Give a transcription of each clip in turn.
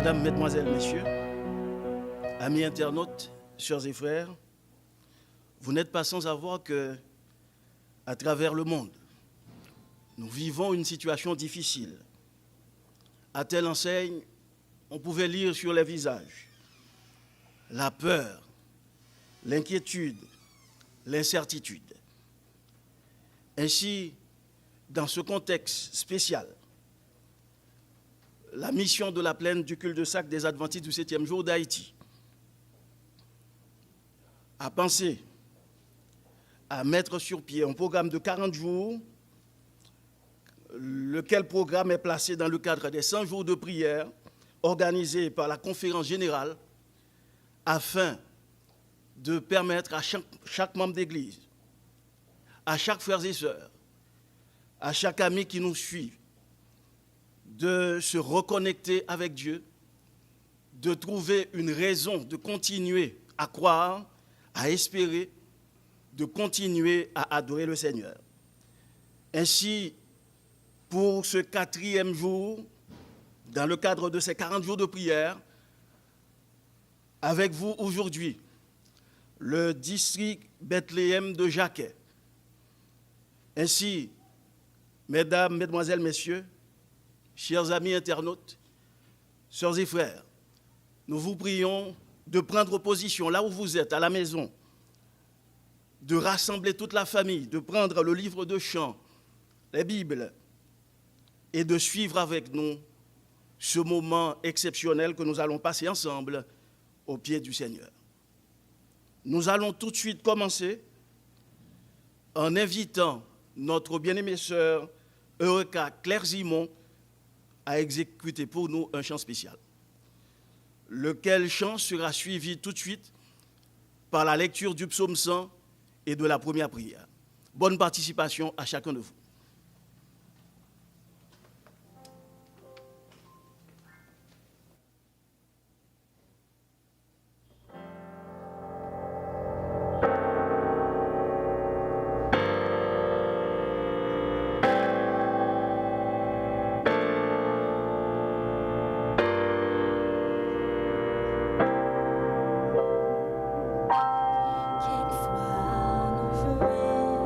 Mesdames, Mesdemoiselles, Messieurs, amis internautes, sœurs et frères, vous n'êtes pas sans savoir que, à travers le monde, nous vivons une situation difficile. À telle enseigne, on pouvait lire sur les visages la peur, l'inquiétude, l'incertitude. Ainsi, dans ce contexte spécial, la mission de la plaine du cul-de-sac des Adventistes du 7e jour d'Haïti a pensé à mettre sur pied un programme de 40 jours, lequel programme est placé dans le cadre des 100 jours de prière organisés par la conférence générale afin de permettre à chaque membre d'église, à chaque frère et sœur, à chaque ami qui nous suit, de se reconnecter avec Dieu, de trouver une raison de continuer à croire, à espérer, de continuer à adorer le Seigneur. Ainsi, pour ce 4e jour, dans le cadre de ces 40 jours de prière, avec vous aujourd'hui, le district Bethléem de Jacquet. Ainsi, mesdames, mesdemoiselles, messieurs, chers amis internautes, sœurs et frères, nous vous prions de prendre position là où vous êtes, à la maison, de rassembler toute la famille, de prendre le livre de chants, les Bibles, et de suivre avec nous ce moment exceptionnel que nous allons passer ensemble au pied du Seigneur. Nous allons tout de suite commencer en invitant notre bien-aimée sœur Eureka Claire-Zimon à exécuter pour nous un chant spécial, lequel chant sera suivi tout de suite par la lecture du psaume 100 et de la première prière. Bonne participation à chacun de vous. Quelquefois nos journées,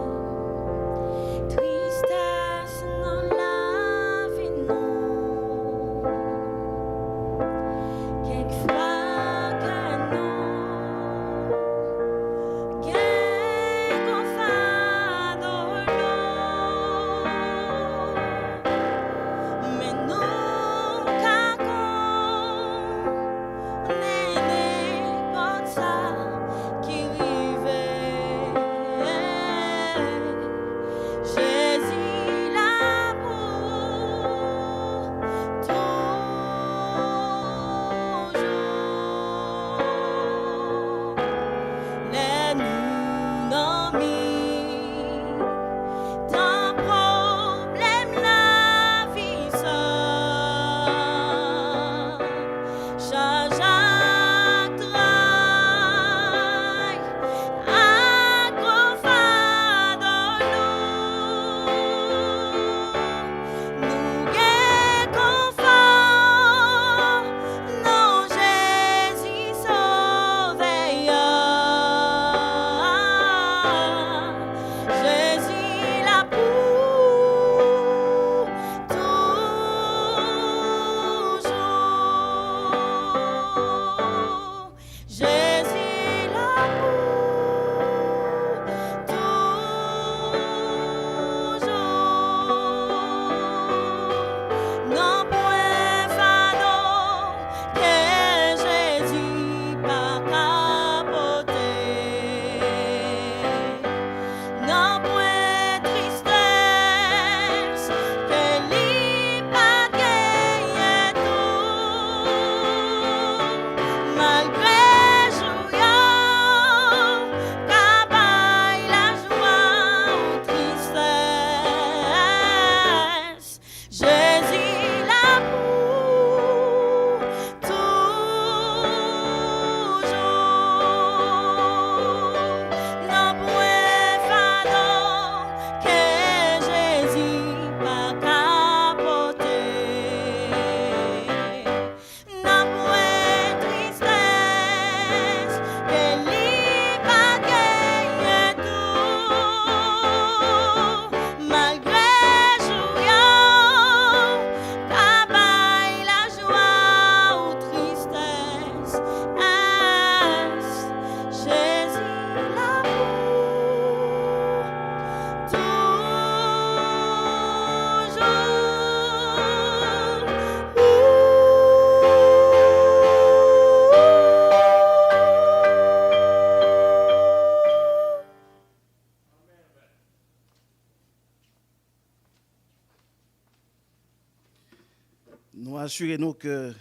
Nous assurons que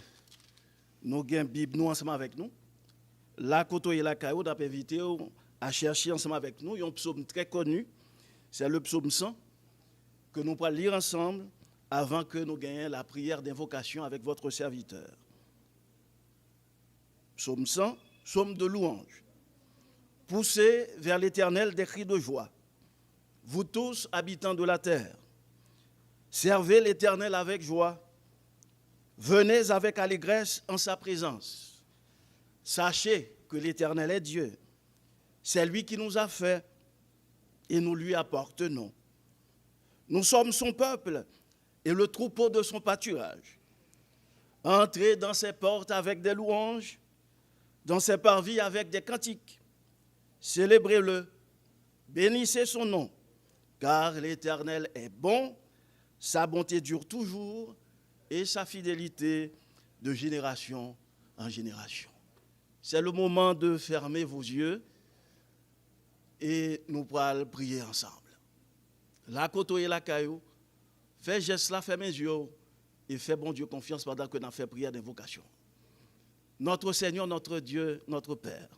nous avons une Bible nous ensemble avec nous. La Koto et la Caillou, d'après invité à chercher ensemble avec nous. Il y a un psaume très connu, c'est le psaume 100, que nous pourrons lire ensemble avant que nous gagnions la prière d'invocation avec votre serviteur. Psaume 100, psaume de louange. Poussez vers l'Éternel des cris de joie, vous tous habitants de la terre. Servez l'Éternel avec joie. Venez avec allégresse en sa présence. Sachez que l'Éternel est Dieu. C'est lui qui nous a fait et nous lui appartenons. Nous sommes son peuple et le troupeau de son pâturage. Entrez dans ses portes avec des louanges, dans ses parvis avec des cantiques. Célébrez-le, bénissez son nom, car l'Éternel est bon, sa bonté dure toujours et sa fidélité de génération en génération. C'est le moment de fermer vos yeux et nous allons prier ensemble. La Koto et la Caillou, fais geste là, fais mes yeux et fais bon Dieu confiance pendant que nous faisons prière d'invocation. Notre Seigneur, notre Dieu, notre Père,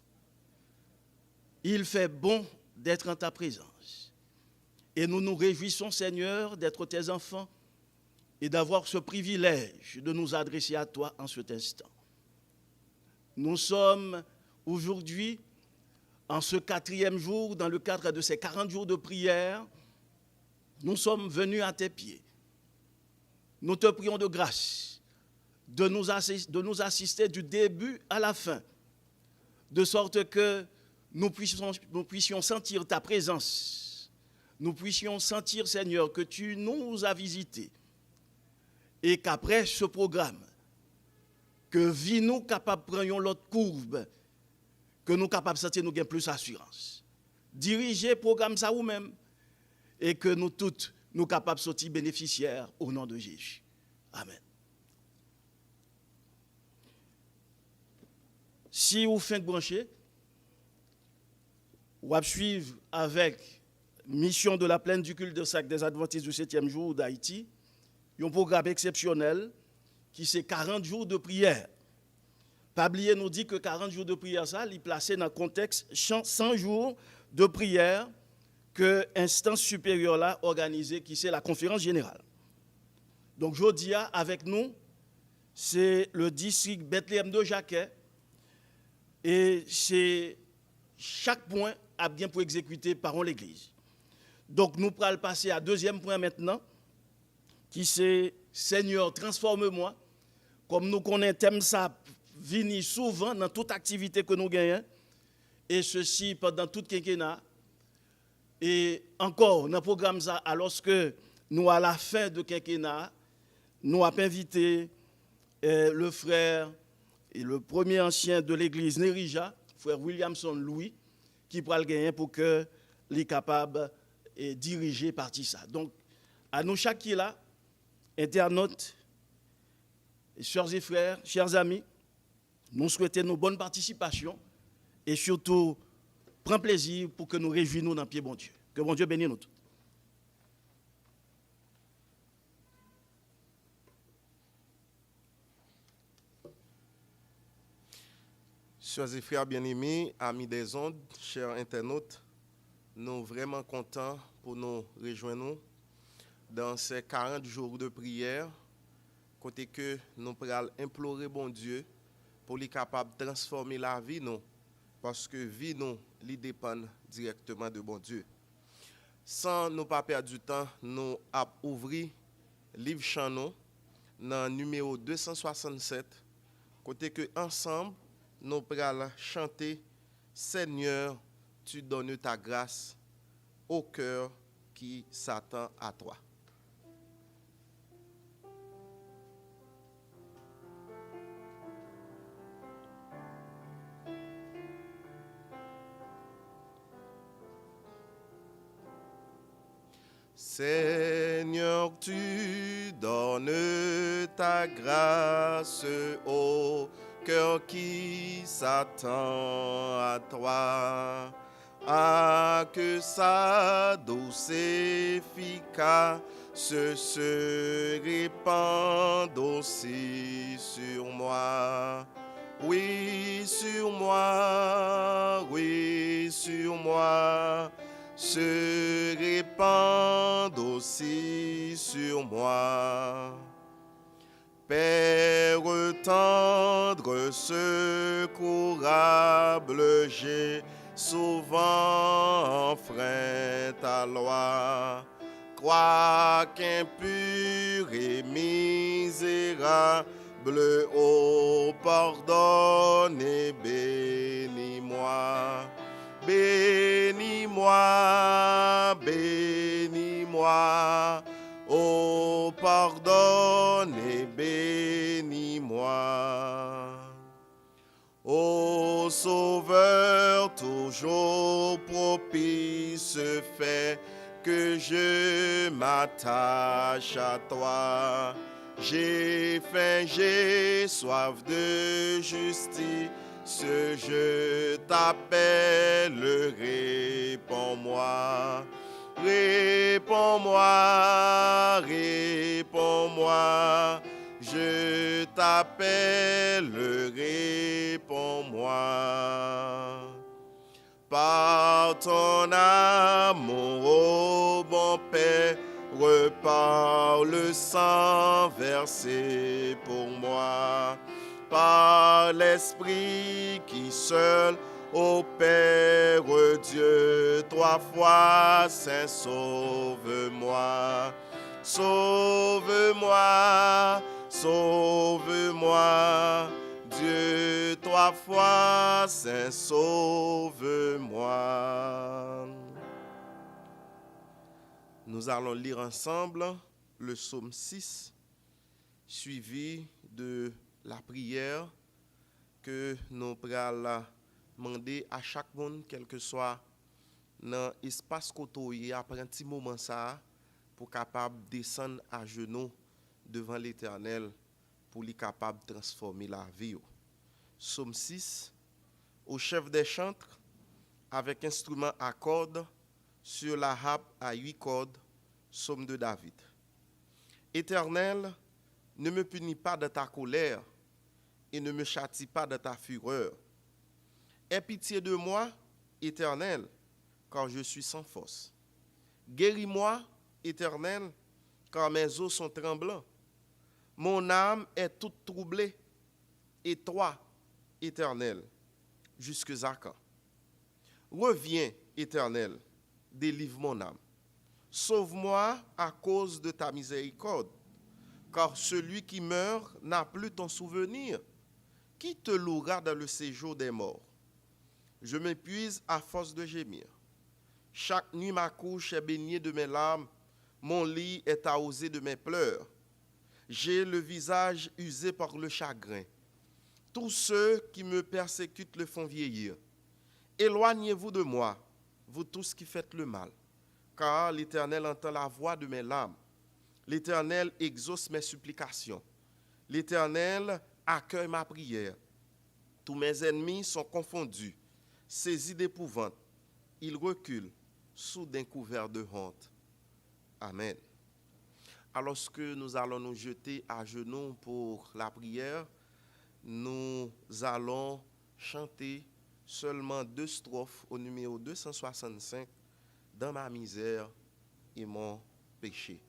il fait bon d'être en ta présence. Et nous nous réjouissons, Seigneur, d'être tes enfants et d'avoir ce privilège de nous adresser à toi en cet instant. Nous sommes aujourd'hui, en ce 4e jour, dans le cadre de ces 40 jours de prière, nous sommes venus à tes pieds. Nous te prions de grâce de nous assister du début à la fin, de sorte que nous puissions sentir ta présence. Nous puissions sentir, Seigneur, que tu nous as visités et qu'après ce programme, que vie nous capable de prendre l'autre courbe, que nous capables de sentir nous gain plus d'assurance. Diriger le programme ça ou même et que nous toutes nous capables de sortir bénéficiaires au nom de Jésus. Amen. Si vous faites brancher, vous allez suivre avec mission de la plaine du culte de sac des Adventistes du 7e jour d'Haïti, un programme exceptionnel qui c'est 40 jours de prière. Pablier nous dit que 40 jours de prière, ça, il est placé dans le contexte 100 jours de prière que l'instance supérieure là organisée, qui c'est la conférence générale. Donc, jeudi, avec nous, c'est le district Bethléem de Jacquet, et c'est chaque point a bien pour exécuter par l'Église. Donc, nous allons passer à deuxième point maintenant, qui c'est Seigneur, transforme-moi. Comme nous connaissons thème ça vini souvent dans toute activité que nous gagnons, et ceci pendant tout quinquennat. Et encore, dans le programme ça, alors que nous, à la fin de quinquennat, nous avons invité le frère et le premier ancien de l'église Nerija, frère Williamson Louis, qui pourra le gagner pour que les capable de diriger parti ça. Donc, à nous chaque qui est là, internautes, sœurs et frères, chers amis, nous souhaitons une bonne participation et surtout, prends plaisir pour que nous réjouissons dans le pied bon Dieu. Que bon Dieu bénisse nous tous. Chers et frères bien-aimés, amis des ondes, chers internautes, nous sommes vraiment contents pour nous rejoindre dans ces 40 jours de prière, côté que nous pourrons implorer bon Dieu pour lui capable de transformer la vie nous, parce que vie nous lui dépend directement de bon Dieu. Sans nous pas perdre du temps, nous avons ouvert livre chant nous dans numéro 267, côté que ensemble nous pourrons chanter Seigneur, tu donnes ta grâce au cœur qui s'attend à toi. Seigneur, tu donnes ta grâce au cœur qui s'attend à toi. Ah, que sa douce efficace se répand aussi sur moi. Oui, sur moi, oui, sur moi, se répand aussi sur moi. Père tendre, secourable, j'ai souvent enfreint ta loi. Quoiqu'impur et misérable, ô pardonne et bénis-moi. Bénis-moi, bénis-moi, ô pardonne et bénis-moi. Ô Sauveur, toujours propice, fais que je m'attache à toi. J'ai faim, j'ai soif de justice, je t'appelle, réponds-moi. Réponds-moi, réponds-moi, je t'appelle, réponds-moi. Par ton amour, ô bon Père, par le sang versé pour moi, par l'Esprit qui seul opère, Dieu, trois fois saint, sauve-moi. Sauve-moi, sauve-moi, Dieu, trois fois saint, sauve-moi. Nous allons lire ensemble le psaume 6, suivi de la prière que nous allons demander à chaque monde, quel que soit dans l'espace côté, après un petit moment ça, pour capable descendre à genoux devant l'Éternel, pour lui capable de transformer la vie. Psaume 6, au chef des chantres, avec instrument à cordes, sur la harpe à 8 cordes, psaume de David. Éternel, ne me punis pas de ta colère et ne me châtie pas de ta fureur. Aie pitié de moi, Éternel, car je suis sans force. Guéris-moi, Éternel, car mes os sont tremblants. Mon âme est toute troublée. Et toi, Éternel, jusque à quand? Reviens, Éternel, délivre mon âme. Sauve-moi à cause de ta miséricorde, car celui qui meurt n'a plus ton souvenir. Qui te louera dans le séjour des morts? Je m'épuise à force de gémir. Chaque nuit ma couche est baignée de mes larmes, mon lit est arrosé de mes pleurs. J'ai le visage usé par le chagrin. Tous ceux qui me persécutent le font vieillir. Éloignez-vous de moi, vous tous qui faites le mal, car l'Éternel entend la voix de mes larmes. L'Éternel exauce mes supplications. L'Éternel accueille ma prière. Tous mes ennemis sont confondus, saisis d'épouvante. Ils reculent, soudain couverts de honte. Amen. Alors que nous allons nous jeter à genoux pour la prière, nous allons chanter seulement 2 strophes au numéro 265, dans ma misère et mon péché.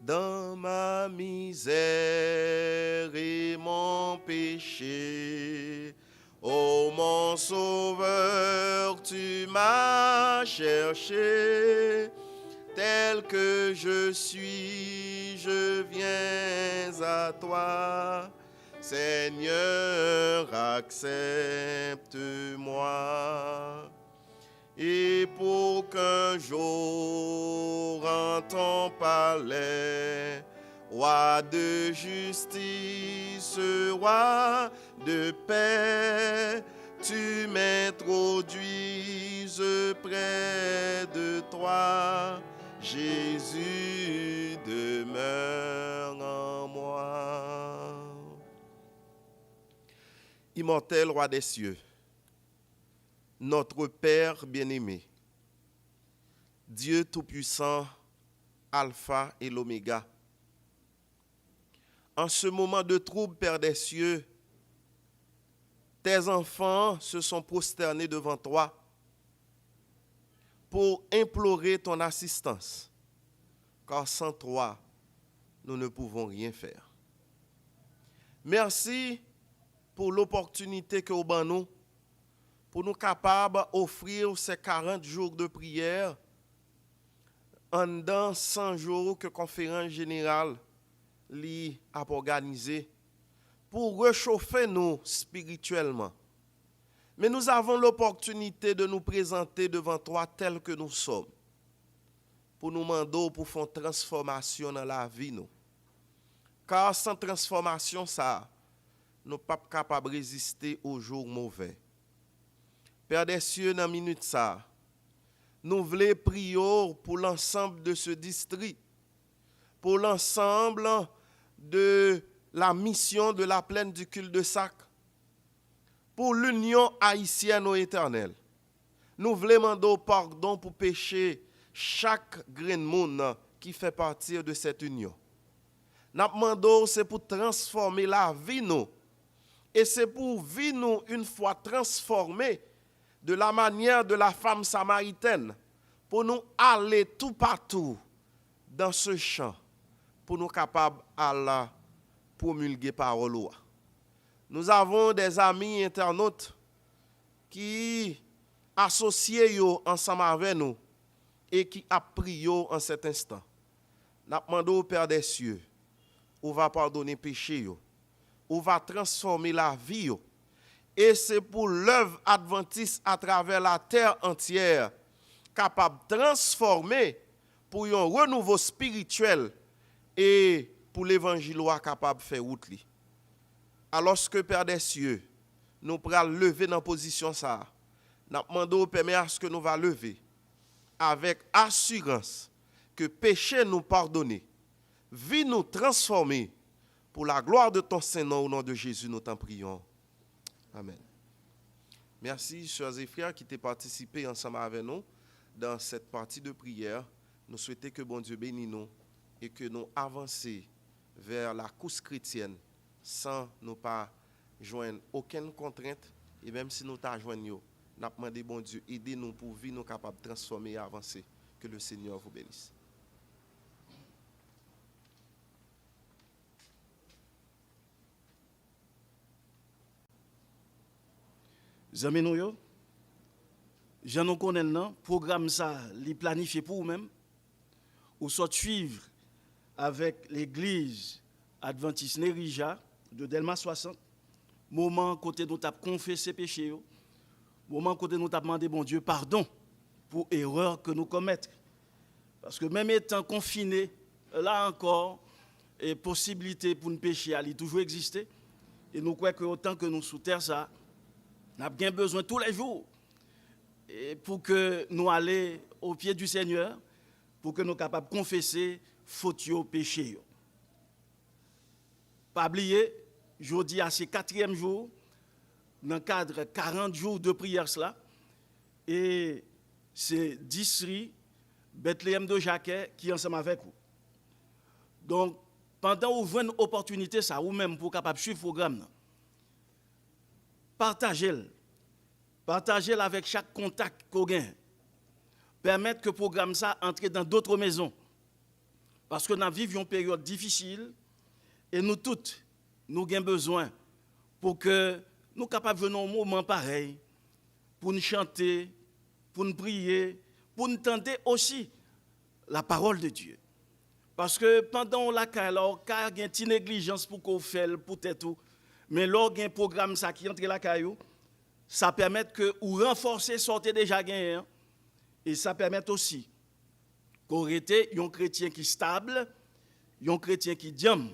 Dans ma misère et mon péché, ô mon Sauveur, tu m'as cherché. Tel que je suis, je viens à toi. Seigneur, accepte-moi. Et pour qu'un jour en ton palais, roi de justice, roi de paix, tu m'introduises près de toi. Jésus demeure en moi. Immortel roi des cieux, notre Père bien-aimé, Dieu Tout-Puissant, Alpha et l'Oméga. En ce moment de trouble, Père des cieux, tes enfants se sont prosternés devant toi pour implorer ton assistance, car sans toi, nous ne pouvons rien faire. Merci pour l'opportunité que vous avez nous, pour nous capables d'offrir ces 40 jours de prière en dans 100 jours que la conférence générale a organisé pour réchauffer nous spirituellement. Mais nous avons l'opportunité de nous présenter devant toi tels que nous sommes, pour nous demander pour faire une transformation dans la vie. Nous. Car sans transformation, ça, nous ne sommes pas capables de résister aux jours mauvais. Père des cieux, dans la minute ça, nous voulons prier pour l'ensemble de ce district, pour l'ensemble de la mission de la plaine du culte de Sac, pour l'union haïtienne au éternel. Nous voulons demander pardon pour pécher chaque grain de monde qui fait partie de cette union. Nous demandons c'est pour transformer la vie nous. Et c'est pour vivre nous une fois transformée de la manière de la femme samaritaine, pour nous aller tout partout dans ce champ, pour nous capables de promulguer parole. Nous avons des amis internautes qui associent ensemble avec nous et qui a prié en cet instant. Nous demandons au Père des cieux, où va pardonner péché, où va transformer la vie. Et c'est pour l'œuvre adventiste à travers la terre entière, capable de transformer pour un renouveau spirituel et pour l'évangile capable de faire route. Alors que Père des cieux, nous pourrons lever dans la position ça, nous demandons au Père à ce que nous va lever avec assurance que péché nous pardonné, vie nous transformer pour la gloire de ton Saint-Nom, au nom de Jésus, nous t'en prions. Amen. Merci, chers et frères, qui t'ont participé ensemble avec nous dans cette partie de prière. Nous souhaitons que bon Dieu bénisse nous et que nous avancions vers la course chrétienne sans nous pas joindre aucune contrainte. Et même si nous t'ajoignons, nous avons demandé bon Dieu, aidez-nous pour vivre nous capables de transformer et avancer. Que le Seigneur vous bénisse. Zami nou yo, j'en nous connais le programme ça, li planifié pour vous-même, ou soit suivre avec l'église adventiste Nerija de Delma 60, moment côté nous t'a confessé péché, moment côté nous t'a demandé bon Dieu pardon pour erreur que nous commettons. Parce que même étant confiné, là encore, et possibilité pour nous pécher, elle toujours existé. Et nous croyons que autant que nous sous terre ça, nous avons bien besoin tous les jours et pour que nous allions au pied du Seigneur, pour que nous soyons capables de confesser faute au péché. Pas oublier, jeudi à ce 4e jour, dans le cadre de 40 jours de prière, cela, et c'est district Bethléem de Jacquet qui est ensemble avec vous. Donc, pendant que vous avez une opportunité, ça, ou même pour capable suivre le programme, partagez-le. Partagez-le avec chaque contact qu'on gagne. Permettre que le programme ça entre dans d'autres maisons. Parce que nous vivons une période difficile et nous toutes, nous avons besoin pour que nous soyons capables de venir un moment pareil, pour nous chanter, pour nous prier, pour nous tenter aussi la parole de Dieu. Parce que pendant la il y a une négligence pour qu'on fasse peut-être tout. Mais lors d'un programme ça qui entre la caillou, ça permet que ou renforcer sortir déjà gagné et ça permet aussi qu'on rete un chrétien qui stable, un chrétien qui diam.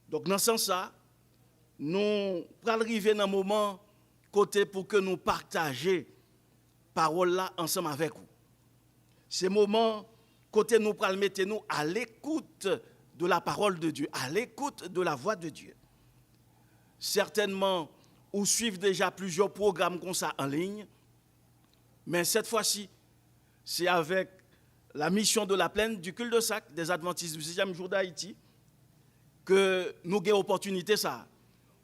Donc dans ce sens ça, nous allons arriver dans un moment côté pour que nous partagions parole là ensemble avec vous. Ce moment côté nous allons mettre nous à l'écoute de la parole de Dieu, à l'écoute de la voix de Dieu. Certainement, ou suivent déjà plusieurs programmes comme ça en ligne, mais cette fois-ci, c'est avec la mission de la plaine du cul-de-sac des Adventistes du 6e jour d'Haïti, que nous avons l'opportunité ça,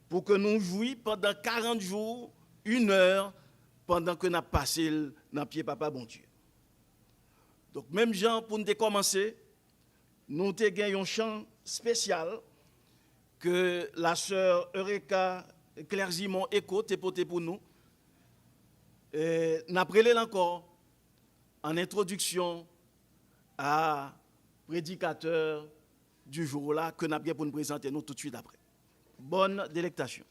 pour que nous jouions pendant 40 jours, 1 heure, pendant que nous avons passé dans le pied papa bon Dieu. Donc même Jean, pour nous commencer, nous avons un chant spécial que la sœur Eureka Claire-Simon écoute et porté pour nous. Nous avons encore en introduction à prédicateur du jour là que nous avons pour nous présenter nous tout de suite après. Bonne délectation.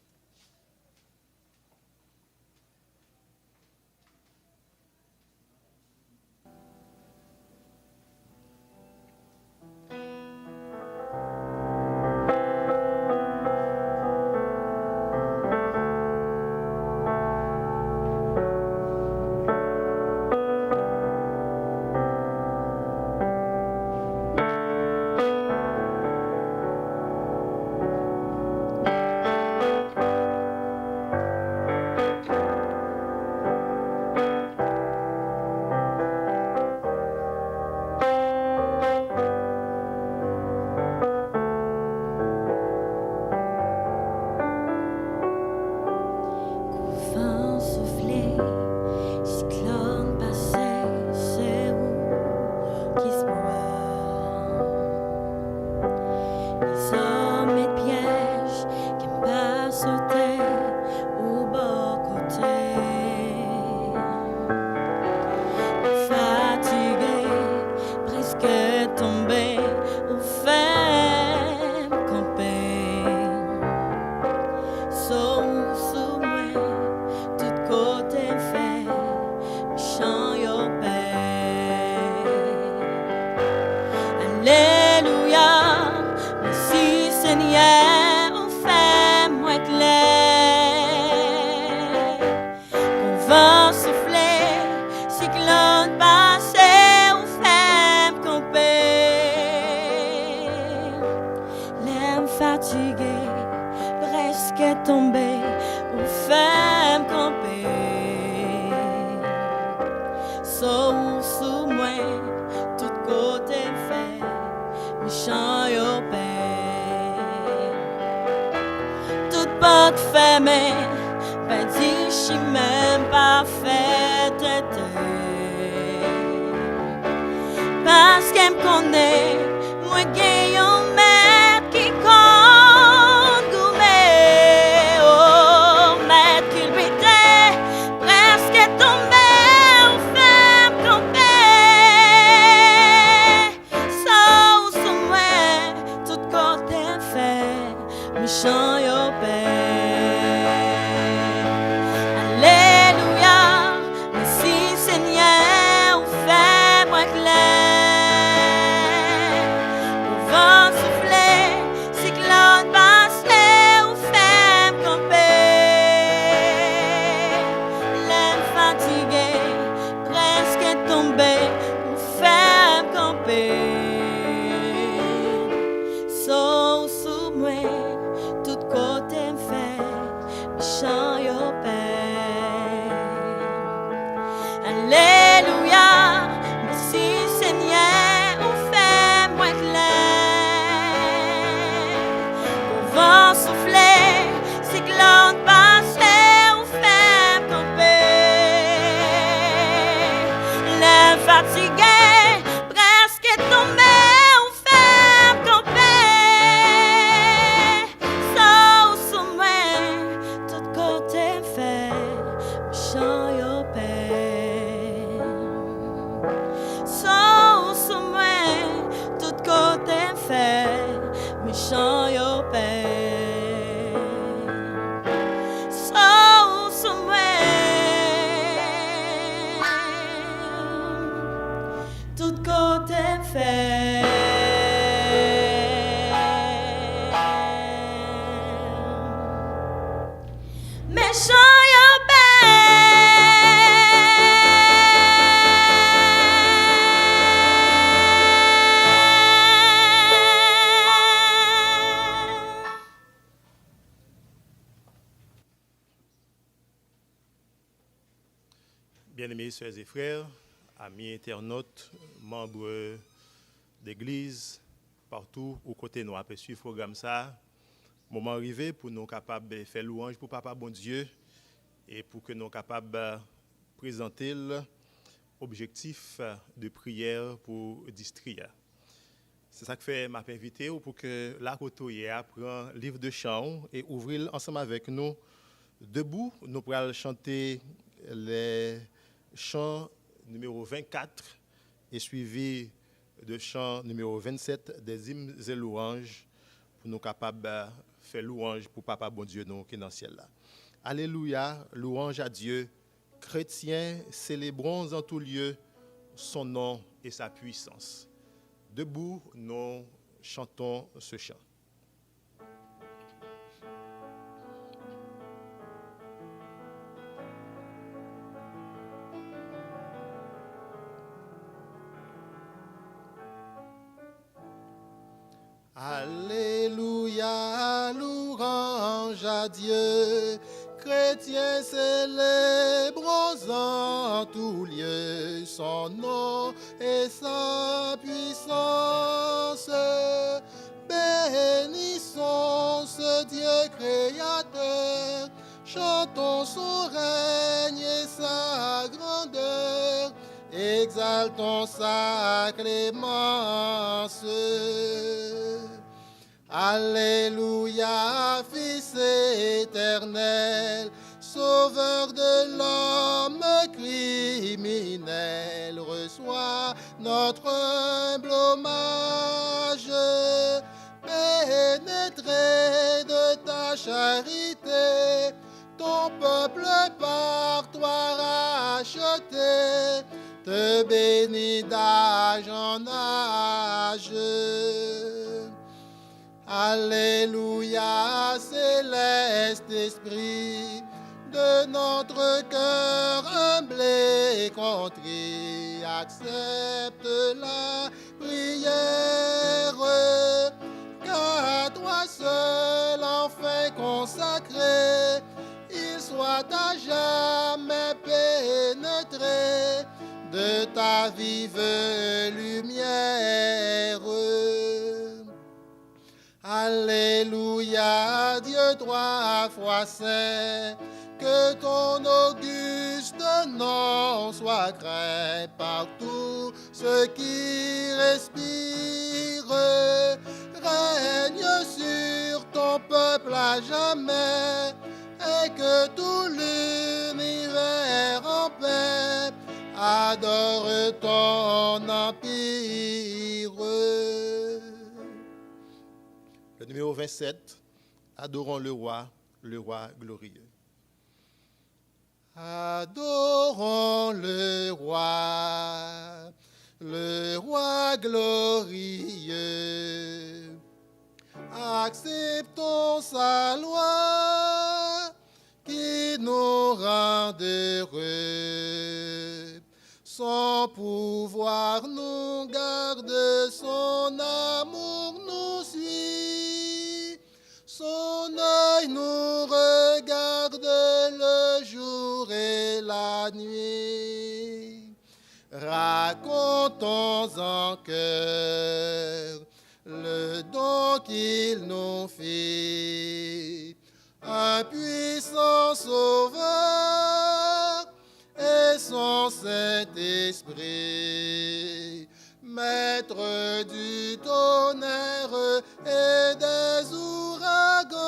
Parce qu'elle me connaît, moi gagne un maître qui compte. Bien-aimés sœurs et frères, amis internautes, membres d'église, partout où côté nous après suivre le programme ça. Moment arrivé pour nous capables de faire louange pour Papa bon Dieu et pour que nous capables de présenter l'objectif de prière pour district. C'est ça que fait m'a invité pour que la côtoyer prend livre de chant et ouvrir ensemble avec nous. Debout, nous pourrons chanter les chants numéro 24 et suivi de chant numéro 27 des hymnes et louanges pour nous capables de faire louange pour Papa bon Dieu nous qui est dans le ciel là. Alléluia, louange à Dieu. Chrétiens, célébrons en tout lieu son nom et sa puissance. Debout, nous chantons ce chant. Alléluia, louange à Dieu. Chrétiens, célébrons en tout lieu son nom et sa puissance. Bénissons ce Dieu créateur, chantons son règne et sa grandeur, exaltons sa clémence. Alléluia, Fils éternel, Sauveur de l'homme criminel, reçois notre humble hommage. Pénétré de ta charité, ton peuple par toi racheté, te bénit d'âge en âge. Alléluia, céleste esprit, de notre cœur humble et contrit, accepte la prière, qu'à toi seul enfin consacré, il soit à jamais pénétré de ta vive lumière. Alléluia, Dieu trois fois saint, que ton auguste nom soit craint par tous ceux qui respirent. Règne sur ton peuple à jamais, et que tout l'univers en paix adore ton empire. Le numéro 27, adorons le roi glorieux. Adorons le roi glorieux. Acceptons sa loi qui nous rend heureux. Son pouvoir nous garde, son amour nous suit. Son œil nous regarde le jour et la nuit. Racontons en cœur le don qu'il nous fit. Un puissant sauveur et son Saint-Esprit, maître du tonnerre et des ouragans,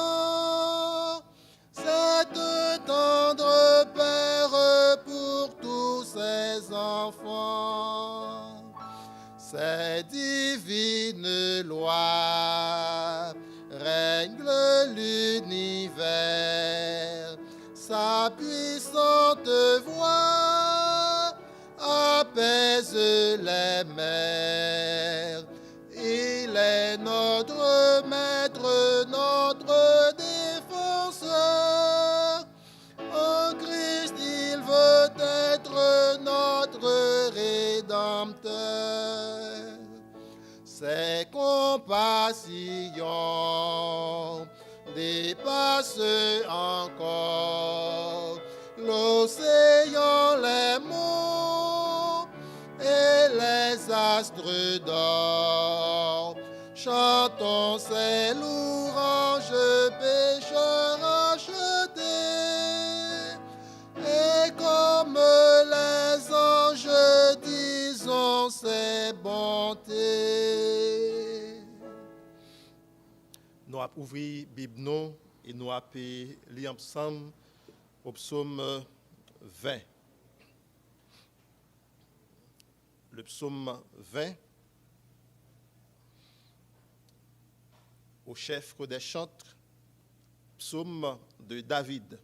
cette tendre Père pour tous ses enfants. Ces divines lois règlent l'univers, sa puissante voix apaise les mers. Il est notre maître, notre défenseur. En Christ, il veut être notre rédempteur. Ses compassions dépassent encore l'océan, les monts, les astres d'or. Chantons ses louanges, pécheurs rachetés. Et comme les anges, disons ses bontés. Nous avons ouvert la Bible nous, et nous avons lire ensemble au psaume 20. Le psaume 20, au chef des chantres, psaume de David.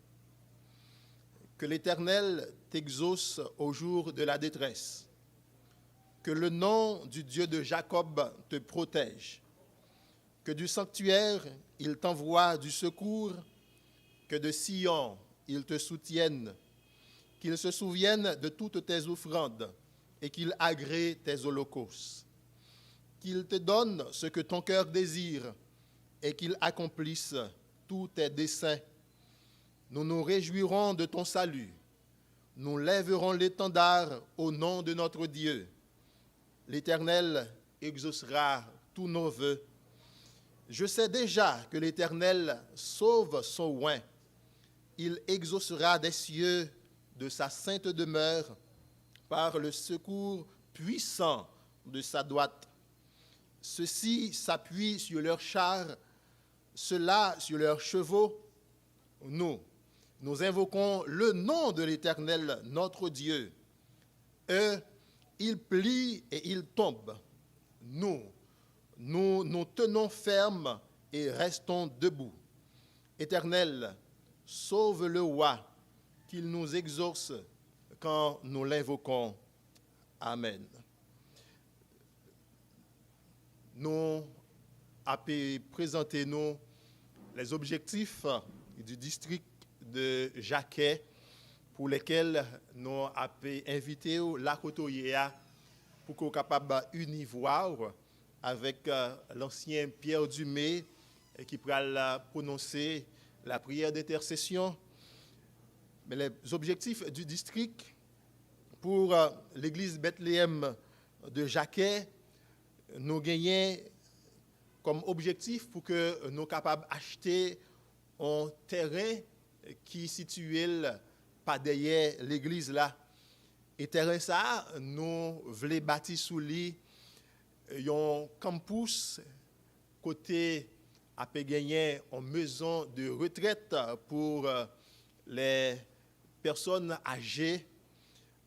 Que l'Éternel t'exauce au jour de la détresse. Que le nom du Dieu de Jacob te protège. Que du sanctuaire, il t'envoie du secours. Que de Sion, il te soutienne. Qu'il se souvienne de toutes tes offrandes et qu'il agrée tes holocaustes. Qu'il te donne ce que ton cœur désire et qu'il accomplisse tous tes desseins. Nous nous réjouirons de ton salut. Nous lèverons l'étendard au nom de notre Dieu. L'Éternel exaucera tous nos vœux. Je sais déjà que l'Éternel sauve son oint. Il exaucera des cieux de sa sainte demeure par le secours puissant de sa droite. Ceux-ci s'appuient sur leurs chars, ceux-là sur leurs chevaux. Nous invoquons le nom de l'Éternel, notre Dieu. Eux, ils plient et ils tombent. Nous tenons ferme et restons debout. Éternel, sauve le roi, qu'il nous exauce quand nous l'invoquons. Amen. Nous avons présenté nous les objectifs du district de Jacquet pour lesquels nous avons invité la Cotoyéa pour qu'on soit capable d'univoir avec l'ancien Pierre Dumé qui pourra prononcer la prière d'intercession. Mais les objectifs du district pour l'église Bethléem de Jacquet, nous gagnons comme objectif pour que nous soyons capables d'acheter un terrain qui est situé pas derrière l'église là. Et terrain ça, nous voulons bâtir sous lui un campus côté à gagner en maison de retraite pour les personnes âgées,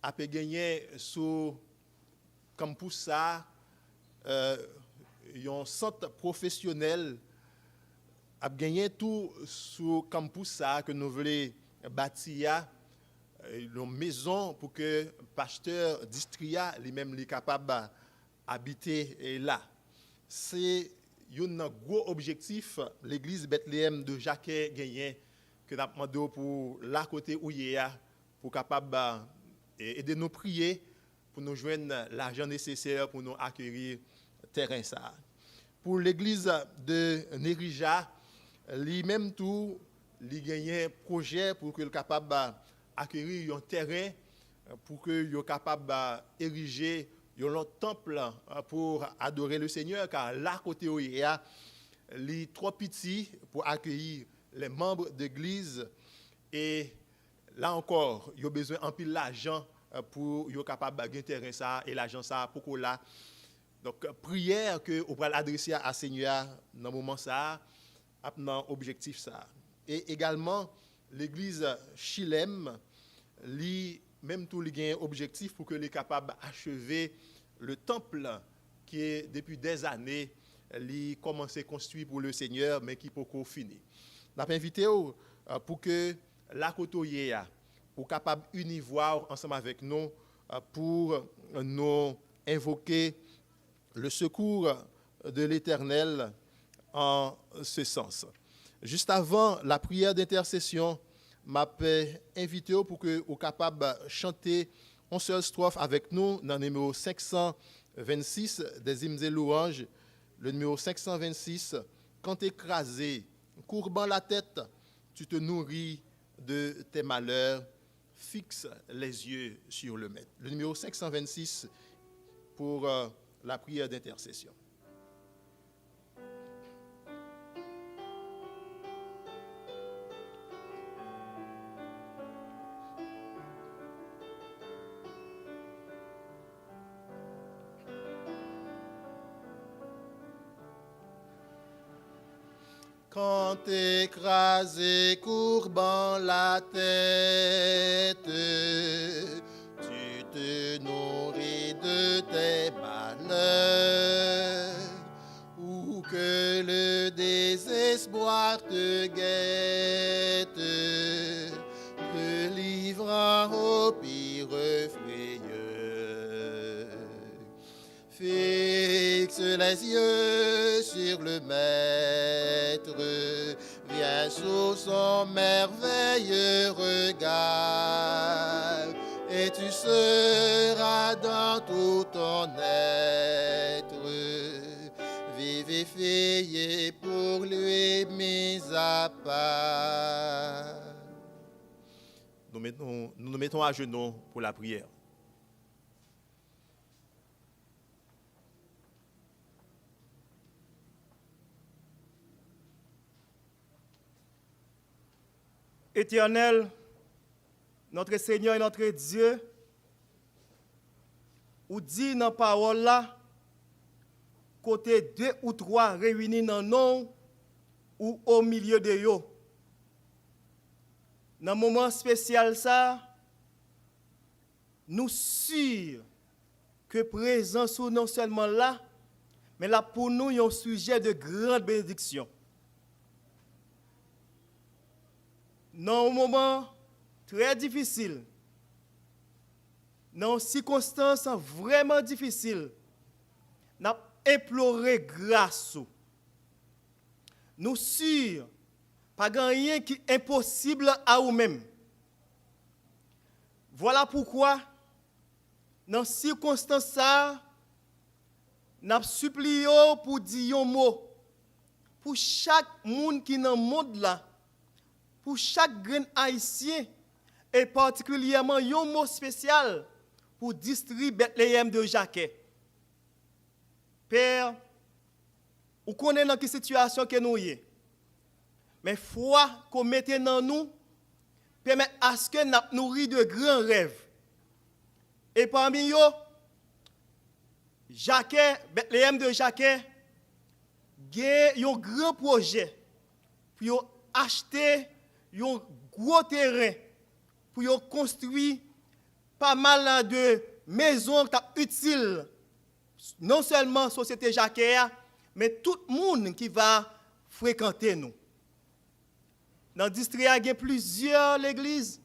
à gagner sous campus ça un centre professionnel, à gagner tout sous campus ça que nous voulons bâtir une maison pour que le pasteur d'Istria lui-même est capable d'habiter là. C'est un gros objectif l'église Bethléem de Jacquet gagné que nous avons demandé pour la côté où il y a pour capable aider nous prier pour nous joindre l'argent nécessaire pour nous acquérir terrain ça. Pour l'église de Nérija, lui-même tout il gagné un projet pour que le capable acquérir un terrain pour que soit capable d'ériger un temple pour adorer le Seigneur, car là côté où il y a les trop petits pour accueillir les membres d'église et là encore il y a besoin en pile l'argent pour être capable de gagner terrain ça et l'argent ça pour là. Donc prière que on va l'adresser à Seigneur dans moment ça dans objectif ça. Et également l'église Chilem lui même tout il gagne objectif pour que les capable d'achever le temple qui est depuis des années li commencé construit pour le Seigneur mais qui poko fini. N'a invité pour que la Cotoyéa pour capable univoir ensemble avec nous pour nous invoquer le secours de l'Éternel en ce sens. Juste avant la prière d'intercession, m'a invité pour que vous capable de chanter une seule strophe avec nous dans le numéro 526 des hymnes et louanges, le numéro 526, quand écrasé, courbant la tête, tu te nourris de tes malheurs, fixe les yeux sur le Maître. Le numéro 526 pour la prière d'intercession. Quand écrasé, courbant la tête, tu te nourris de tes malheurs, ou que le désespoir te guette, te livrant au pire frayeur. Fixe les yeux sur le Maître, viens sous son merveilleux regard, et tu seras dans tout ton être, vivifié pour lui mis à part. Nous nous mettons à genoux pour la prière. Éternel, notre Seigneur et notre Dieu, ou dit dans la parole là, côté 2 ou 3 réunis dans nom ou au milieu de eux. Dans un moment spécial ça, nous sûrs que présence ou non seulement là, mais là pour nous, il y a un sujet de grande bénédiction. Dans un moment très difficile, dans une circonstance vraiment difficile, nous avons imploré grâce. Nous sûrs, pas rien qui est impossible à nous-mêmes. Voilà pourquoi, dans ces circonstances, nous avons supplié pour dire un mot. Pour chaque monde qui est dans le monde là, pour chaque grain haïtien, et particulièrement un mot spécial pour district Bethléem de Jacquet. Père, vous connaissez dans quelle situation que nous sommes. Mais foi qu'on mette dans nous permet à ce que nous nourrit de grands rêves. Et parmi eux, Jacquet, Bethléem de Jacquet, a un grand projet pour acheter un gros terrain, pour construire pas mal de maisons utiles, non seulement la société Jacquet, mais tout le monde qui va fréquenter nous. Dans le district, il y a plusieurs églises.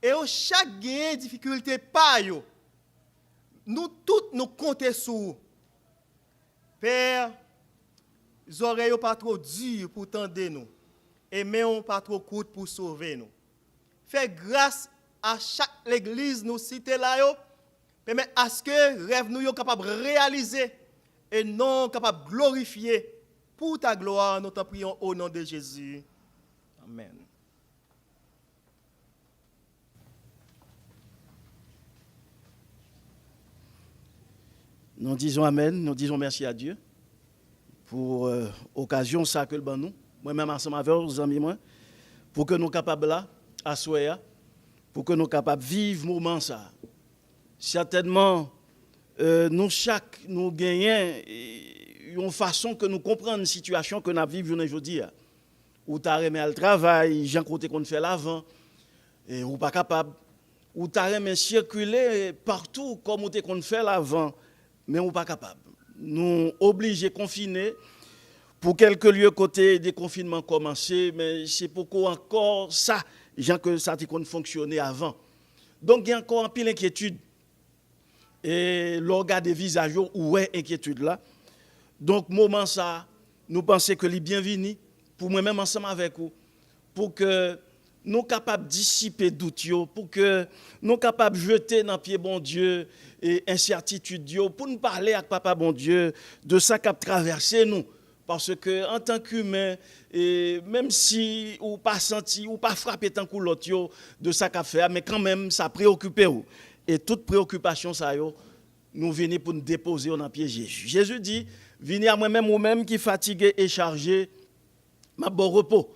Et chaque difficulté, pas yo. Nous tous nous comptons sur vous. Père, les oreilles ne sont pas trop dures pour tendre nous. Et les mains ne sont pas trop courtes pour sauver nous. Fais grâce à chaque église nous citer là, permet à ce que rêve nous soient capables de réaliser et non capables de glorifier pour ta gloire. Nous te prions au nom de Jésus. Amen. Nous disons Amen, nous disons merci à Dieu pour l'occasion ça que le ban nous, moi-même ensemble avec les amis, pour que nous soyons capables là, à soi, pour que nous soyons capables de vivre moment ça. Certainement, nous chaque, nous gagnons une façon que nous comprenons la situation que nous vivons aujourd'hui. Ou tu as remis le travail, Jean côté qu'on fait l'avant, et ou pas capable. Ou tu as remis circuler partout comme on qu'on fait l'avant, mais ou pas capable. Nous obligés confiner pour quelques lieux côté des confinements commencé, mais c'est pourquoi encore ça, Jean que ça qu'on fonctionnait avant. Donc il y a encore un pile d'inquiétude. Et l'organe des visages où est inquiétude là. Donc moment ça, nous pensons que les bienvenus pour moi-même ensemble avec vous, pour que nous capables de dissiper doute, pour que nous capables de jeter dans le pied bon Dieu et incertitude, pour nous parler avec Papa bon Dieu de ça qui a traversé nous. Parce que en tant qu'humain, même si ou pas senti ou pas frappé tant que l'autre de ça qu'a fait, mais quand même ça préoccupe vous. Et toute préoccupation ça yo, nous venons pour nous déposer dans pied Jésus. Jésus dit, venez à moi-même ou même qui fatigué et chargé, ma bon repos.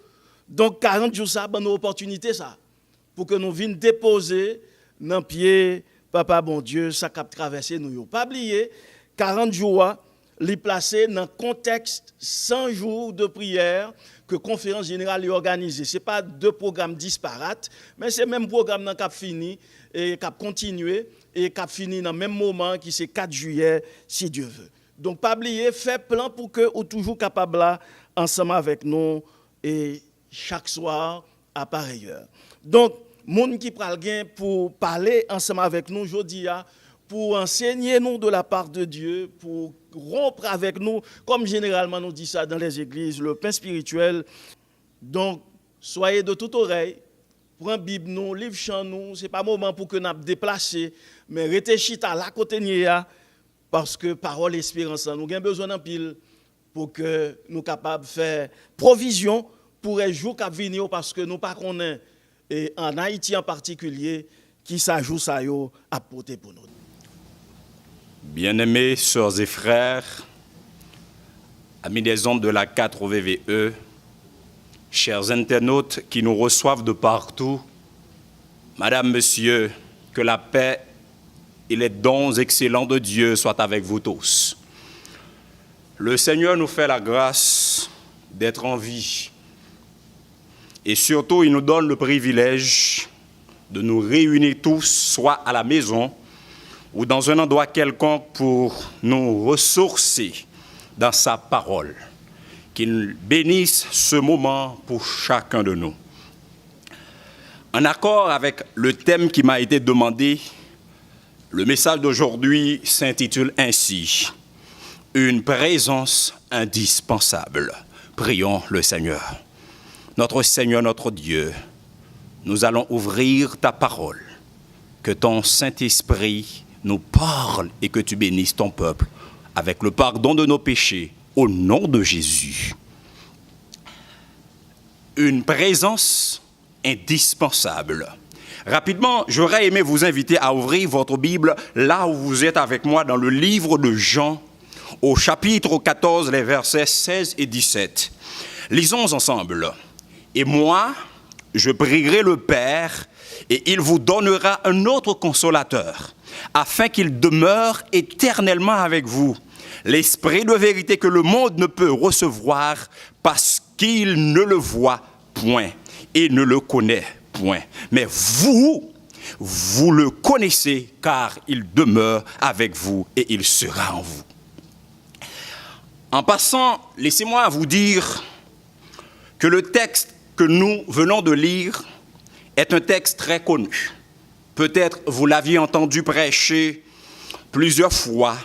Donc 40 jours, ça, ben, une opportunité, ça, pour que nous venions déposer dans pied, papa bon Dieu, ça cap traverser nous. Pas oublier, 40 jours, les placer dans le contexte 100 jours de prière que la conférence générale est organisée. Ce n'est pas deux programmes disparates, mais c'est le même programme qui a fini et qui a continué et qui a fini dans le même moment qui c'est 4 juillet, si Dieu veut. Donc, pas oublier, faire plan pour que vous toujours capable là, ensemble avec nous et chaque soir à pareille heure. Donc, monde qui pral gain pour parler ensemble avec nous aujourd'hui, pour enseigner nous de la part de Dieu, pour rompre avec nous, comme généralement nous dit ça dans les églises, le pain spirituel. Donc, soyez de toute oreille, prenez Bible nous, livre chant nous, ce n'est pas moment pour que nous déplacer, mais réfléchissez à la côté parce que parole espérance, nous avons besoin d'un pile pour que nous soyons capables de faire provision pour les jours qui viennent, parce que nous ne connaissons pas, et en Haïti en particulier, qui s'ajoute à eux à porter pour nous. Bien-aimés sœurs et frères, amis des ondes de la 4 VVE, chers internautes qui nous reçoivent de partout, Madame, Monsieur, que la paix et les dons excellents de Dieu soient avec vous tous. Le Seigneur nous fait la grâce d'être en vie. Et surtout, il nous donne le privilège de nous réunir tous, soit à la maison ou dans un endroit quelconque pour nous ressourcer dans sa parole. Qu'il bénisse ce moment pour chacun de nous. En accord avec le thème qui m'a été demandé, le message d'aujourd'hui s'intitule ainsi « Une présence indispensable ». Prions le Seigneur. Notre Seigneur, notre Dieu, nous allons ouvrir ta parole. Que ton Saint-Esprit nous parle et que tu bénisses ton peuple avec le pardon de nos péchés au nom de Jésus. Une présence indispensable. Rapidement, j'aurais aimé vous inviter à ouvrir votre Bible là où vous êtes avec moi dans le livre de Jean, au chapitre 14, les versets 16 et 17. Lisons ensemble. « Et moi, je prierai le Père, et il vous donnera un autre consolateur, afin qu'il demeure éternellement avec vous, l'Esprit de vérité que le monde ne peut recevoir parce qu'il ne le voit point et ne le connaît point. Mais vous le connaissez car il demeure avec vous et il sera en vous. » En passant, laissez-moi vous dire que le texte que nous venons de lire est un texte très connu. Peut-être vous l'aviez entendu prêcher plusieurs fois,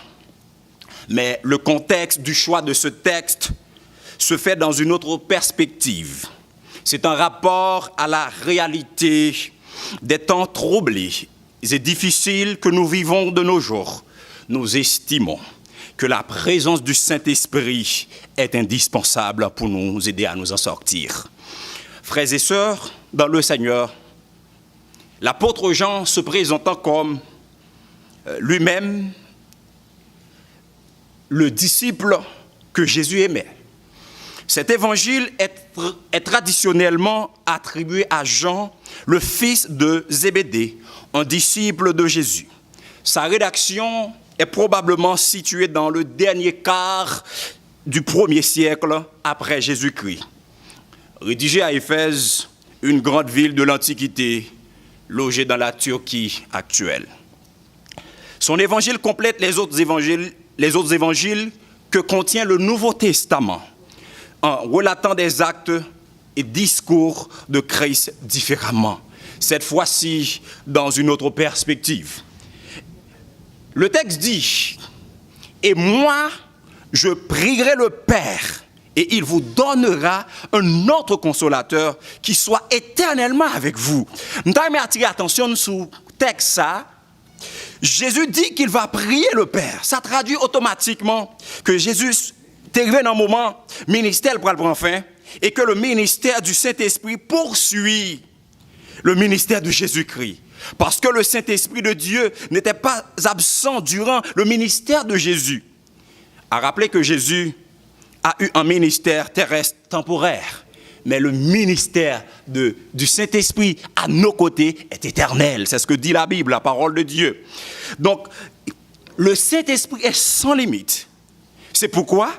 mais le contexte du choix de ce texte se fait dans une autre perspective. C'est un rapport à la réalité des temps troublés et difficiles que nous vivons de nos jours. Nous estimons que la présence du Saint-Esprit est indispensable pour nous aider à nous en sortir. Frères et sœurs, dans le Seigneur, l'apôtre Jean se présentant comme lui-même le disciple que Jésus aimait. Cet évangile est traditionnellement attribué à Jean, le fils de Zébédée, un disciple de Jésus. Sa rédaction est probablement située dans le dernier quart du 1er siècle après Jésus-Christ. Rédigé à Éphèse, une grande ville de l'Antiquité, logée dans la Turquie actuelle. Son évangile complète les autres évangiles que contient le Nouveau Testament, en relatant des actes et discours de Christ différemment, cette fois-ci dans une autre perspective. Le texte dit « Et moi, je prierai le Père, et il vous donnera un autre consolateur qui soit éternellement avec vous. » Nous avons attiré l'attention sur le texte ça. Jésus dit qu'il va prier le Père. Ça traduit automatiquement que Jésus est arrivé dans un moment ministère pour le prendre fin et que le ministère du Saint-Esprit poursuit le ministère de Jésus-Christ. Parce que le Saint-Esprit de Dieu n'était pas absent durant le ministère de Jésus. À rappeler que Jésus a eu un ministère terrestre temporaire, mais le ministère du Saint-Esprit à nos côtés est éternel. C'est ce que dit la Bible, la parole de Dieu. Donc, le Saint-Esprit est sans limite. C'est pourquoi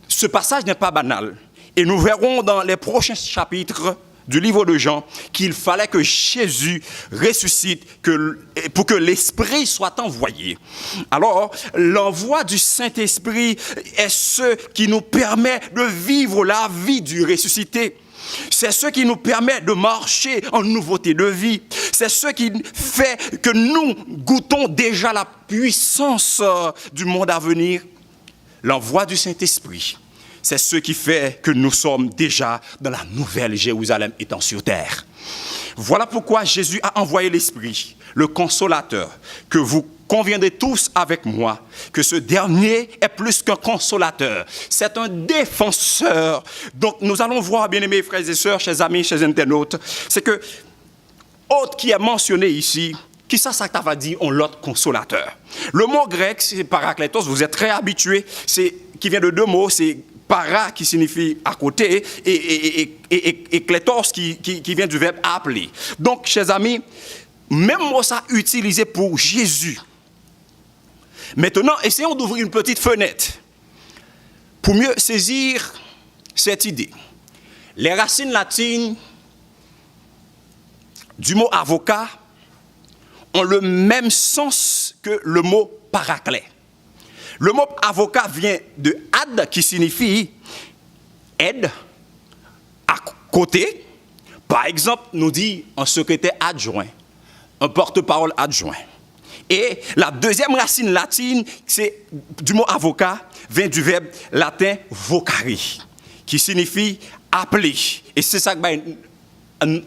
ce passage n'est pas banal. Et nous verrons dans les prochains chapitres du livre de Jean qu'il fallait que Jésus ressuscite pour que l'Esprit soit envoyé. Alors, l'envoi du Saint-Esprit est ce qui nous permet de vivre la vie du ressuscité. C'est ce qui nous permet de marcher en nouveauté de vie. C'est ce qui fait que nous goûtons déjà la puissance du monde à venir. L'envoi du Saint-Esprit, c'est ce qui fait que nous sommes déjà dans la nouvelle Jérusalem étant sur terre. Voilà pourquoi Jésus a envoyé l'Esprit, le Consolateur, que vous conviendrez tous avec moi, que ce dernier est plus qu'un consolateur. C'est un défenseur. Donc nous allons voir, bien-aimés frères et sœurs, chers amis, chers internautes, c'est que, autre qui est mentionné ici, qui ça va dire on l'autre consolateur. Le mot grec, c'est parakletos, vous êtes très habitués, qui vient de deux mots, c'est para qui signifie à côté et kletos qui vient du verbe appeler. Donc, chers amis, même mot ça utilisé pour Jésus. Maintenant, essayons d'ouvrir une petite fenêtre pour mieux saisir cette idée. Les racines latines du mot avocat ont le même sens que le mot paraclet. Le mot avocat vient de ad qui signifie aide, à côté. Par exemple, nous dit un secrétaire adjoint, un porte-parole adjoint. Et la deuxième racine latine, c'est du mot avocat, vient du verbe latin vocare, qui signifie appeler. Et c'est ça que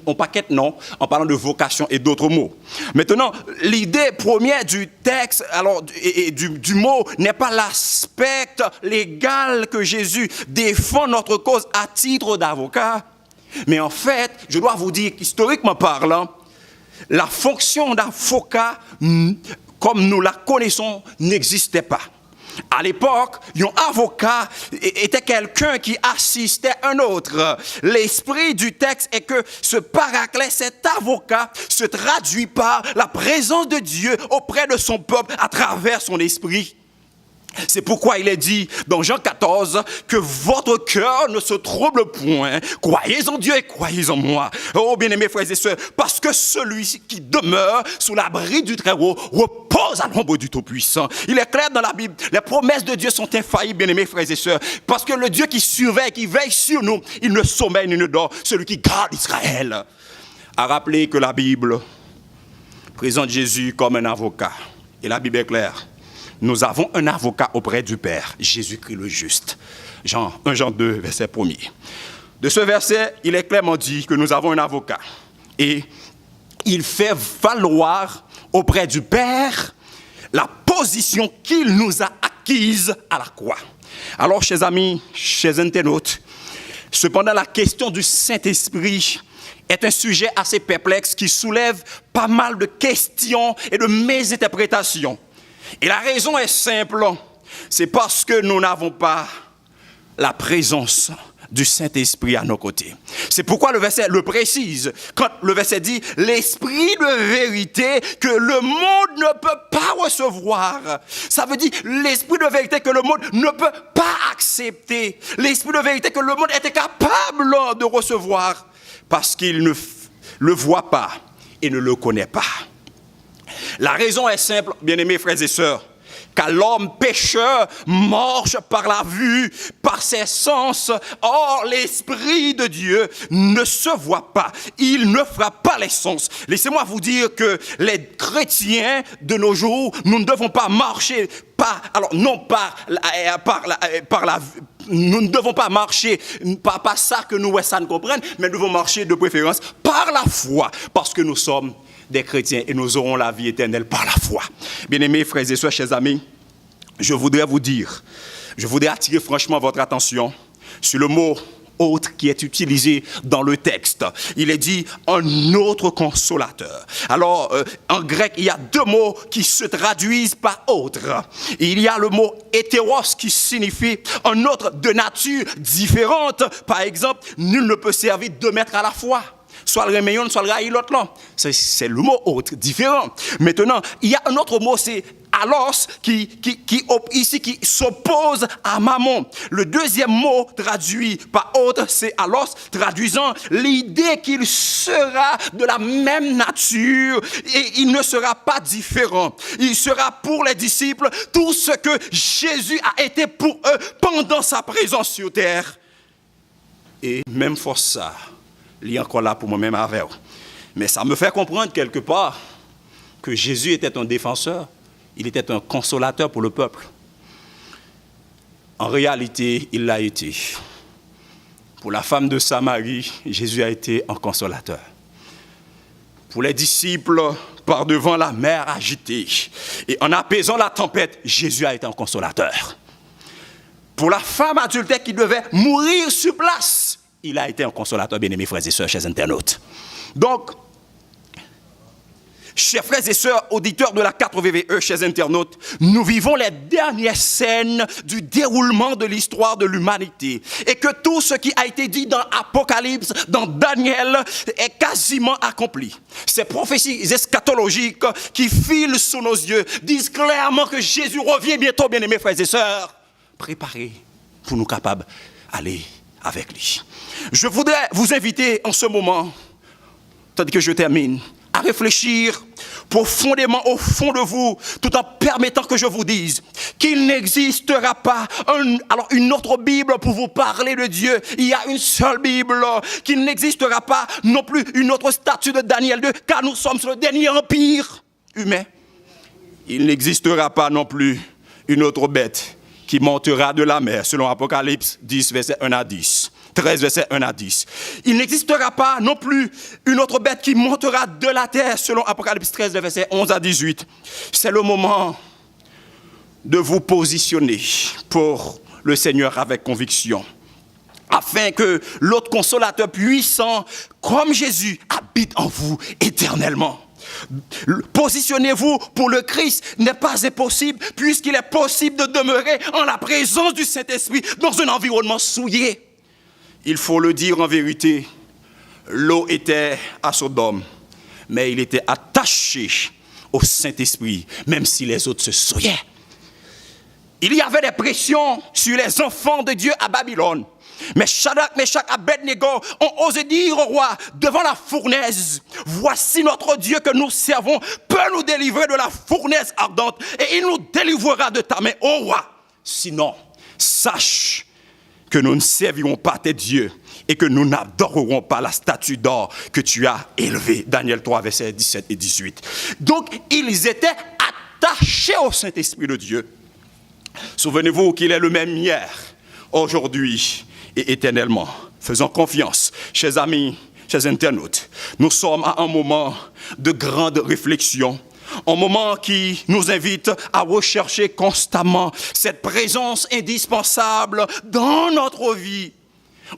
on paquette non en parlant de vocation et d'autres mots. Maintenant, l'idée première du texte, alors et du mot n'est pas l'aspect légal que Jésus défend notre cause à titre d'avocat, mais en fait, je dois vous dire historiquement parlant, la fonction d'avocat comme nous la connaissons n'existait pas. À l'époque, un avocat était quelqu'un qui assistait un autre. L'esprit du texte est que ce paraclet, cet avocat, se traduit par la présence de Dieu auprès de son peuple à travers son esprit. C'est pourquoi il est dit dans Jean 14 que votre cœur ne se trouble point. Croyez en Dieu et croyez en moi. Oh bien-aimés frères et sœurs, parce que celui qui demeure sous l'abri du Très-Haut repose à l'ombre du Tout-Puissant. Il est clair dans la Bible, les promesses de Dieu sont infaillibles, bien-aimés frères et sœurs, parce que le Dieu qui surveille, qui veille sur nous, il ne sommeille ni ne dort, celui qui garde Israël. À rappeler que la Bible présente Jésus comme un avocat. Et la Bible est claire. Nous avons un avocat auprès du Père, Jésus-Christ le juste. 1 Jean 2, verset 1er. De ce verset, il est clairement dit que nous avons un avocat. Et il fait valoir auprès du Père la position qu'il nous a acquise à la croix. Alors, chers amis, chers internautes, cependant, la question du Saint-Esprit est un sujet assez perplexe qui soulève pas mal de questions et de mésinterprétations. Et la raison est simple, c'est parce que nous n'avons pas la présence du Saint-Esprit à nos côtés. C'est pourquoi le verset le précise, quand le verset dit « l'Esprit de vérité que le monde ne peut pas recevoir ». Ça veut dire l'Esprit de vérité que le monde ne peut pas accepter. L'Esprit de vérité que le monde est incapable de recevoir parce qu'il ne le voit pas et ne le connaît pas. La raison est simple, bien-aimés frères et sœurs, car l'homme pécheur marche par la vue, par ses sens. Or, l'Esprit de Dieu ne se voit pas. Il ne frappe pas les sens. Laissez-moi vous dire que les chrétiens de nos jours, nous ne devons pas marcher nous ne devons pas marcher par ça que nous ça nous comprennent, mais nous devons marcher de préférence par la foi, parce que nous sommes des chrétiens et nous aurons la vie éternelle par la foi. Bien-aimés frères et sœurs, chers amis, je voudrais attirer franchement votre attention sur le mot autre qui est utilisé dans le texte. Il est dit un autre consolateur. Alors, en grec, il y a deux mots qui se traduisent par autre. Il y a le mot hétéros qui signifie un autre de nature différente. Par exemple, nul ne peut servir 2 maîtres à la fois. Soit le rémeillon, soit le raï, l'autre là. C'est le mot autre, différent. Maintenant, il y a un autre mot, c'est alos, qui s'oppose à mammon. Le deuxième mot traduit par autre, c'est alos, traduisant l'idée qu'il sera de la même nature et il ne sera pas différent. Il sera pour les disciples tout ce que Jésus a été pour eux pendant sa présence sur terre. Et même pour ça, il est encore là pour moi-même avec vous. Mais ça me fait comprendre quelque part que Jésus était un défenseur, il était un consolateur pour le peuple. En réalité, il l'a été. Pour la femme de Samarie, Jésus a été un consolateur. Pour les disciples, par devant la mer agitée et en apaisant la tempête, Jésus a été un consolateur. Pour la femme adultère qui devait mourir sur place, il a été un consolateur, bien-aimés frères et sœurs, chers internautes. Donc, chers frères et sœurs, auditeurs de la 4VVE, chers internautes, nous vivons les dernières scènes du déroulement de l'histoire de l'humanité. Et que tout ce qui a été dit dans Apocalypse, dans Daniel, est quasiment accompli. Ces prophéties eschatologiques qui filent sous nos yeux disent clairement que Jésus revient bientôt, bien-aimés frères et sœurs. Préparez pour nous capables d'aller avec lui. Je voudrais vous inviter en ce moment, tandis que je termine, à réfléchir profondément au fond de vous, tout en permettant que je vous dise qu'il n'existera pas une autre Bible pour vous parler de Dieu. Il y a une seule Bible, qu'il n'existera pas non plus une autre statue de Daniel 2, car nous sommes sur le dernier empire humain. Il n'existera pas non plus une autre bête qui montera de la mer, selon Apocalypse 10, verset 1 à 10. 13, verset 1 à 10. Il n'existera pas non plus une autre bête qui montera de la terre, selon Apocalypse 13, verset 11 à 18. C'est le moment de vous positionner pour le Seigneur avec conviction, afin que l'autre consolateur puissant, comme Jésus, habite en vous éternellement. Positionnez-vous pour le Christ n'est pas impossible, puisqu'il est possible de demeurer en la présence du Saint-Esprit dans un environnement souillé. Il faut le dire en vérité, Lot était à Sodome, mais il était attaché au Saint-Esprit, même si les autres se souillaient. Il y avait des pressions sur les enfants de Dieu à Babylone. Mais Shadrach, Meshach, Abednego ont osé dire au roi, devant la fournaise, voici notre Dieu que nous servons, peut nous délivrer de la fournaise ardente, et il nous délivrera de ta main, ô roi. Sinon, sache que nous ne servirons pas tes dieux et que nous n'adorerons pas la statue d'or que tu as élevée. Daniel 3, versets 17 et 18. Donc, ils étaient attachés au Saint-Esprit de Dieu. Souvenez-vous qu'il est le même hier, aujourd'hui et éternellement. Faisons confiance, chers amis, chers internautes. Nous sommes à un moment de grande réflexion, un moment qui nous invite à rechercher constamment cette présence indispensable dans notre vie,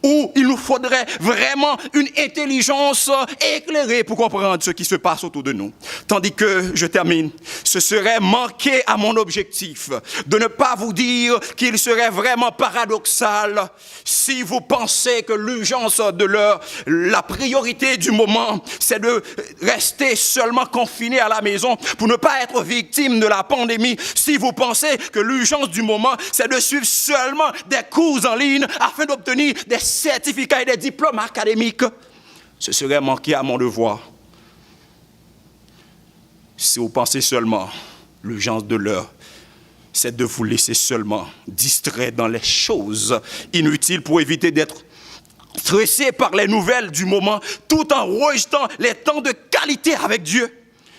où il nous faudrait vraiment une intelligence éclairée pour comprendre ce qui se passe autour de nous. Tandis que, je termine, ce serait manquer à mon objectif de ne pas vous dire qu'il serait vraiment paradoxal si vous pensez que l'urgence de l'heure, la priorité du moment, c'est de rester seulement confiné à la maison pour ne pas être victime de la pandémie. Si vous pensez que l'urgence du moment, c'est de suivre seulement des cours en ligne afin d'obtenir des certificats et des diplômes académiques, ce serait manquer à mon devoir. Si vous pensez seulement, l'urgence de l'heure, c'est de vous laisser seulement distrait dans les choses inutiles pour éviter d'être stressé par les nouvelles du moment, tout en rejetant les temps de qualité avec Dieu.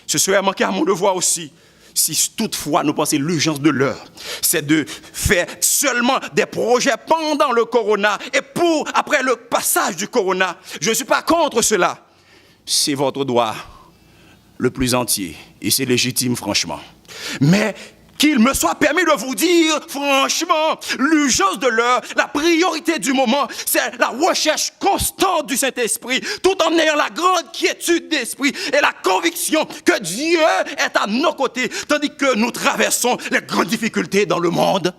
Ce serait manquer à mon devoir aussi. Si toutefois nous pensons l'urgence de l'heure, c'est de faire seulement des projets pendant le corona et après le passage du corona. Je ne suis pas contre cela. C'est votre droit le plus entier et c'est légitime franchement. Mais qu'il me soit permis de vous dire, franchement, l'urgence de l'heure, la priorité du moment, c'est la recherche constante du Saint-Esprit, tout en ayant la grande quiétude d'esprit et la conviction que Dieu est à nos côtés, tandis que nous traversons les grandes difficultés dans le monde.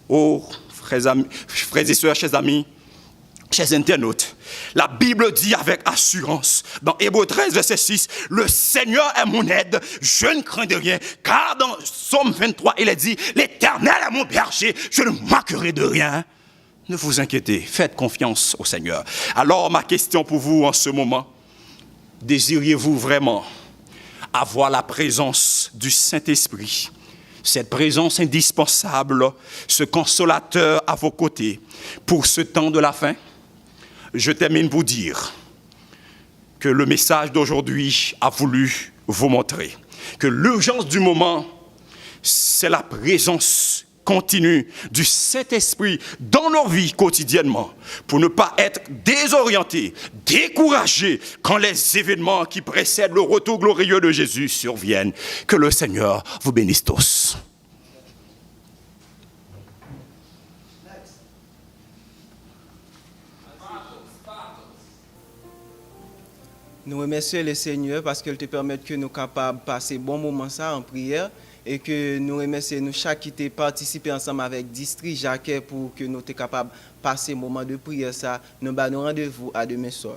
Oh, frères et sœurs, chers amis, chers internautes, la Bible dit avec assurance, dans Hébreux 13, verset 6, « Le Seigneur est mon aide, je ne crains de rien, car dans Psaume 23, il est dit, « L'Éternel est mon berger, je ne manquerai de rien. » Ne vous inquiétez, faites confiance au Seigneur. Alors, ma question pour vous en ce moment, désiriez-vous vraiment avoir la présence du Saint-Esprit, cette présence indispensable, ce consolateur à vos côtés pour ce temps de la fin? Je termine pour dire que le message d'aujourd'hui a voulu vous montrer que l'urgence du moment, c'est la présence continue du Saint-Esprit dans nos vies quotidiennement pour ne pas être désorientés, découragés quand les événements qui précèdent le retour glorieux de Jésus surviennent. Que le Seigneur vous bénisse tous. Nous remercions le Seigneur parce qu'il te permet que nous capables de passer bon moment ça en prière et que nous remercions nous chaque qui était participé ensemble avec District Jacquet pour que nous soyons capables de passer un moment de prière ça. Nous avons rendez-vous à demain soir.